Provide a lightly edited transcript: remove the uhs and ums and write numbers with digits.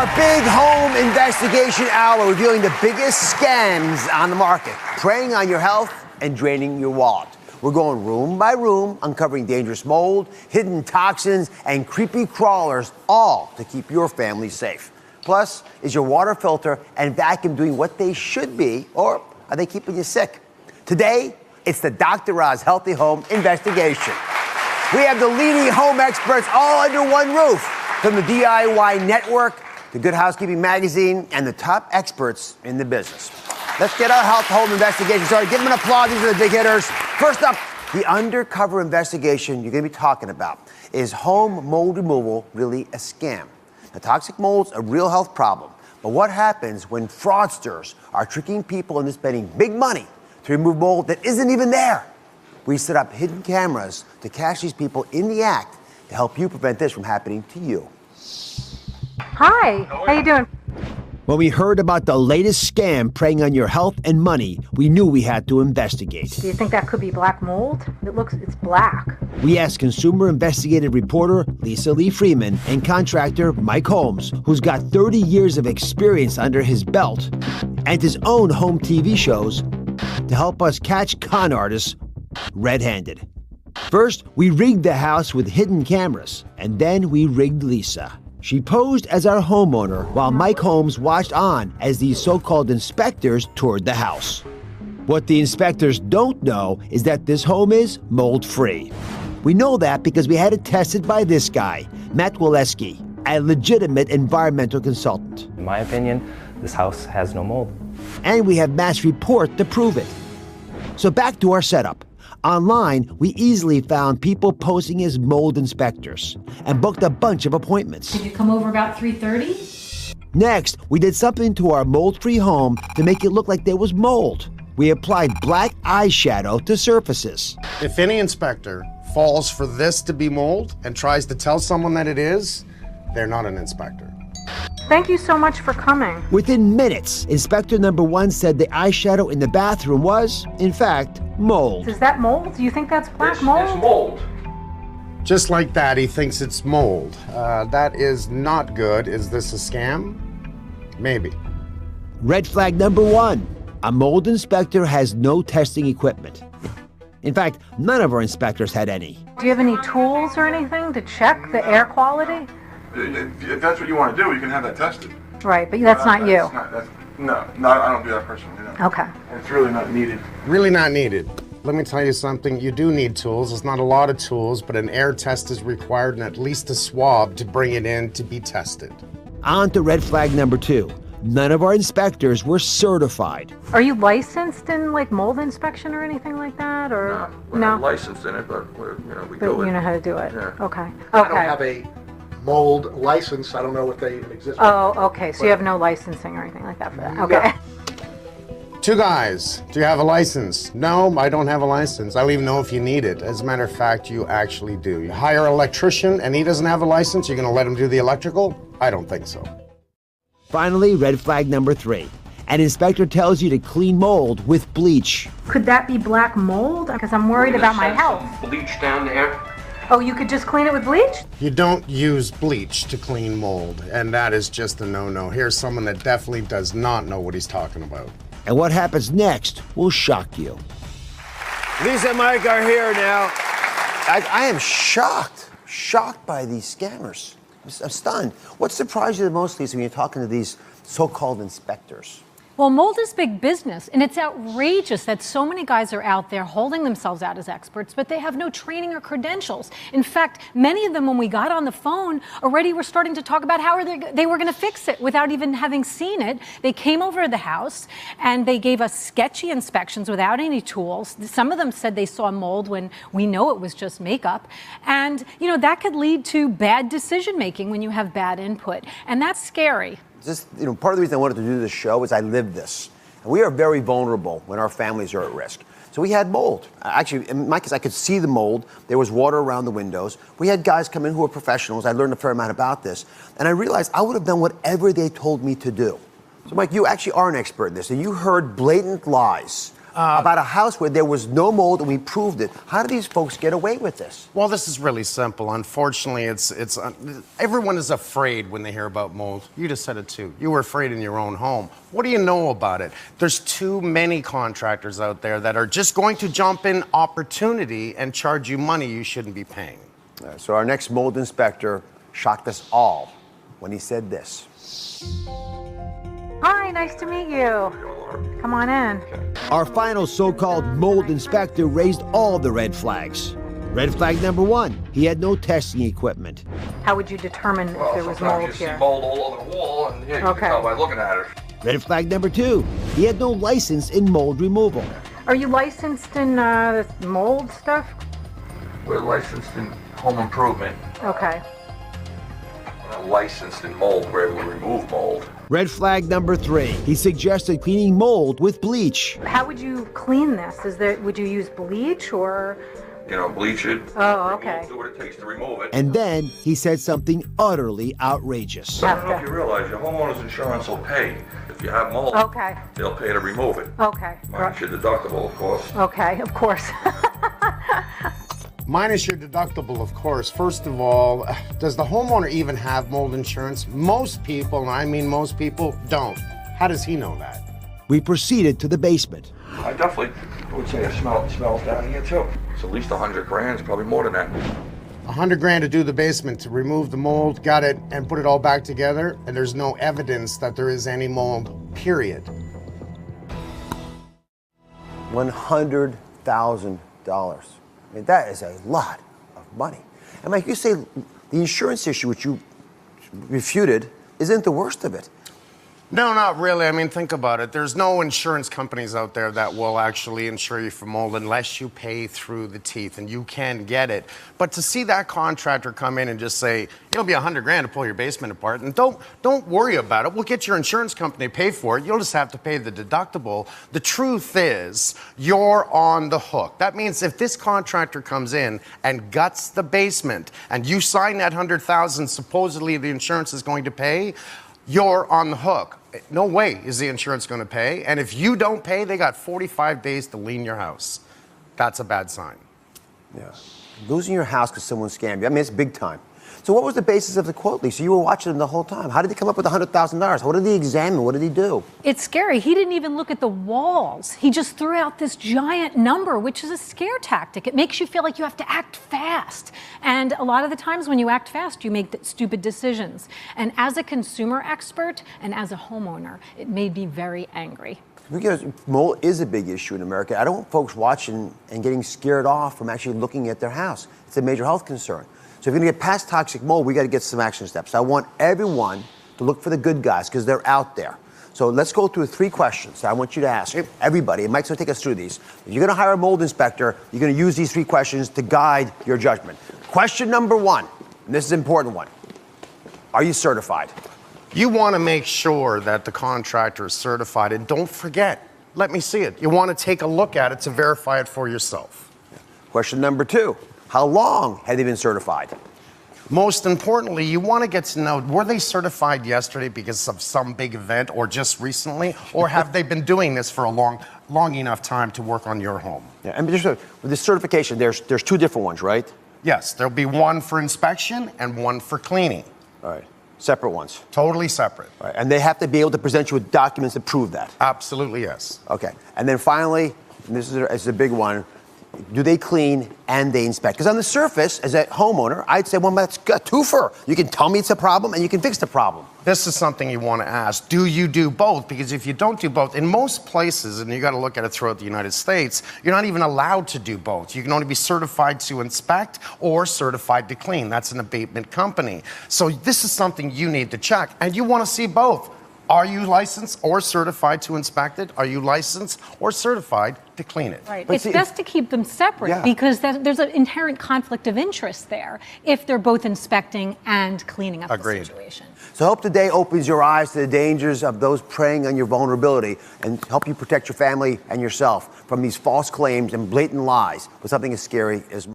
our big home investigation hour, revealing the biggest scams on the market, preying on your health and draining your wallet. We're going room by room, uncovering dangerous mold, hidden toxins, and creepy crawlers, all to keep your family safe. Plus, is your water filter and vacuum doing what they should be, or are they keeping you sick? Today, it's the Dr. Oz Healthy Home Investigation. We have the leading home experts all under one roof, from the DIY Network, the Good Housekeeping Magazine, and the top experts in the business. Let's get our home investigation started. Give them an applause. These are the big hitters. First up, the undercover investigation you're going to be talking about. Is home mold removal really a scam? Now, toxic mold's a real health problem. But what happens when fraudsters are tricking people into spending big money to remove mold that isn't even there? We set up hidden cameras to catch these people in the act to help you prevent this from happening to you. Hi, how you doing? When we heard about the latest scam preying on your health and money, we knew we had to investigate. Do you think that could be black mold? It's black. We asked consumer investigative reporter Lisa Lee Freeman and contractor Mike Holmes, who's got 30 years of experience under his belt and his own home TV shows, to help us catch con artists red-handed. First, we rigged the house with hidden cameras, and then we rigged Lisa. She posed as our homeowner while Mike Holmes watched on as these so-called inspectors toured the house. What the inspectors don't know is that this home is mold-free. We know that because we had it tested by this guy, Matt Waleski, a legitimate environmental consultant. In my opinion, this house has no mold. And we have Matt's report to prove it. So back to our setup. Online, we easily found people posing as mold inspectors and booked a bunch of appointments. Could you come over about 3:30? Next, we did something to our mold-free home to make it look like there was mold. We applied black eyeshadow to surfaces. If any inspector falls for this to be mold and tries to tell someone that it is, they're not an inspector. Thank you so much for coming. Within minutes, Inspector number 1 said the eyeshadow in the bathroom was, in fact, mold. Is that mold? Do you think that's black mold? It's mold. Just like that, he thinks it's mold. That is not good. Is this a scam? Maybe. Red flag number 1. A mold inspector has no testing equipment. In fact, none of our inspectors had any. Do you have any tools or anything to check the air quality? If that's what you want to do, you can have that tested. Right, but that's not you. No, I don't do that personally. No. Okay. It's really not needed. Really not needed. Let me tell you something, you do need tools. It's not a lot of tools, but an air test is required and at least a swab to bring it in to be tested. On to red flag number 2. None of our inspectors were certified. Are you licensed in like mold inspection or anything like that, or We're not licensed in it, but we But go you in. know how to do it. Yeah. Okay. I don't have a mold license. I don't know if they even exist. Oh, okay. So you have no licensing or anything like that for that. Okay. Two guys, do you have a license? No, I don't have a license. I don't even know if you need it. As a matter of fact, you actually do. You hire an electrician and he doesn't have a license, you're gonna let him do the electrical? I don't think so. Finally, red flag number 3. An inspector tells you to clean mold with bleach. Could that be black mold? Because I'm worried about my health. Bleach down there. Oh, you could just clean it with bleach? You don't use bleach to clean mold, and that is just a no-no. Here's someone that definitely does not know what he's talking about. And what happens next will shock you. Lisa and Mike are here now. I am shocked by these scammers. I'm stunned. What surprised you the most, Lisa, when you're talking to these so-called inspectors? Well, mold is big business, and it's outrageous that so many guys are out there holding themselves out as experts, but they have no training or credentials. In fact, many of them, when we got on the phone, already were starting to talk about how they were going to fix it without even having seen it. They came over to the house, and they gave us sketchy inspections without any tools. Some of them said they saw mold when we know it was just makeup. And, you know, that could lead to bad decision-making when you have bad input, and that's scary. Just, part of the reason I wanted to do this show is I live this. And we are very vulnerable when our families are at risk. So we had mold. Actually, in my case, I could see the mold. There was water around the windows. We had guys come in who were professionals. I learned a fair amount about this. And I realized I would have done whatever they told me to do. So, Mike, you actually are an expert in this. And you heard blatant lies about a house where there was no mold and we proved it. How do these folks get away with this? Well, this is really simple. Unfortunately, it's everyone is afraid when they hear about mold. You just said it too. You were afraid in your own home. What do you know about it? There's too many contractors out there that are just going to jump in opportunity and charge you money you shouldn't be paying. So our next mold inspector shocked us all when he said this. Hi, nice to meet you. Come on in. Our final so-called mold inspector raised all the red flags. Red flag number 1, he had no testing equipment. How would you determine if there was Sometimes mold you see here? mold all over the wall, and yeah, you Okay. can tell by looking at it. Red flag number 2, he had no license in mold removal. Are you licensed in mold stuff? We're licensed in home improvement. Okay. We're not licensed in mold where we remove mold. Red flag number 3, he suggested cleaning mold with bleach. How would you clean this? Would you use bleach or? You know, bleach it. Oh, okay. Do what it takes to remove it. And then he said something utterly outrageous. I don't know if you realize your homeowner's insurance will pay. If you have mold, Okay. they'll pay to remove it. Okay. Minus your deductible, of course. Okay, of course. Minus your deductible, of course. First of all, does the homeowner even have mold insurance? Most people, and I mean most people, don't. How does he know that? We proceeded to the basement. I definitely would say it smells down here too. It's at least 100 grand, probably more than that. 100 grand to do the basement, to remove the mold, got it, and put it all back together, and there's no evidence that there is any mold, period. $100,000. I mean, that is a lot of money. And like you say, the insurance issue, which you refuted, isn't the worst of it. No, not really. I mean, think about it. There's no insurance companies out there that will actually insure you for mold unless you pay through the teeth, and you can get it. But to see that contractor come in and just say, it'll be 100 grand to pull your basement apart, and don't worry about it. We'll get your insurance company to pay for it. You'll just have to pay the deductible. The truth is, you're on the hook. That means if this contractor comes in and guts the basement, and you sign that 100,000 supposedly the insurance is going to pay, you're on the hook. No way is the insurance going to pay. And if you don't pay, they got 45 days to lien your house. That's a bad sign. Yeah. Losing your house because someone scammed you. I mean, it's big time. So what was the basis of the quote, Lisa? You were watching them the whole time. How did he come up with $100,000? What did he examine? What did he do? It's scary. He didn't even look at the walls. He just threw out this giant number, which is a scare tactic. It makes you feel like you have to act fast. And a lot of the times when you act fast, you make stupid decisions. And as a consumer expert and as a homeowner, it made me very angry. Because mold is a big issue in America. I don't want folks watching and getting scared off from actually looking at their house. It's a major health concern. So if you're going to get past toxic mold, we got to get some action steps. I want everyone to look for the good guys because they're out there. So let's go through 3 questions that I want you to ask everybody. And Mike's going to take us through these. If you're going to hire a mold inspector, you're going to use these 3 questions to guide your judgment. Question number 1, and this is an important one. Are you certified? You want to make sure that the contractor is certified, and don't forget, let me see it. You want to take a look at it to verify it for yourself. Question number 2, how long have they been certified? Most importantly, you want to get to know, were they certified yesterday because of some big event or just recently, or have they been doing this for a long enough time to work on your home? Yeah, and just with this certification, there's 2 different ones, right? Yes, there'll be one for inspection and one for cleaning. All right, separate ones. Totally separate. All right, and they have to be able to present you with documents to prove that. Absolutely, yes. Okay, and then finally, and this is a big one, do they clean and they inspect? Because on the surface, as a homeowner, I'd say, well, that's a twofer. You can tell me it's a problem and you can fix the problem. This is something you want to ask. Do you do both? Because if you don't do both, in most places, and you got to look at it throughout the United States, you're not even allowed to do both. You can only be certified to inspect or certified to clean. That's an abatement company. So this is something you need to check, and you want to see both. Are you licensed or certified to inspect it? Are you licensed or certified to clean it? Right. But It's see, best to keep them separate because there's an inherent conflict of interest there if they're both inspecting and cleaning up Agreed. the situation. So I hope today opens your eyes to the dangers of those preying on your vulnerability and help you protect your family and yourself from these false claims and blatant lies with something as scary as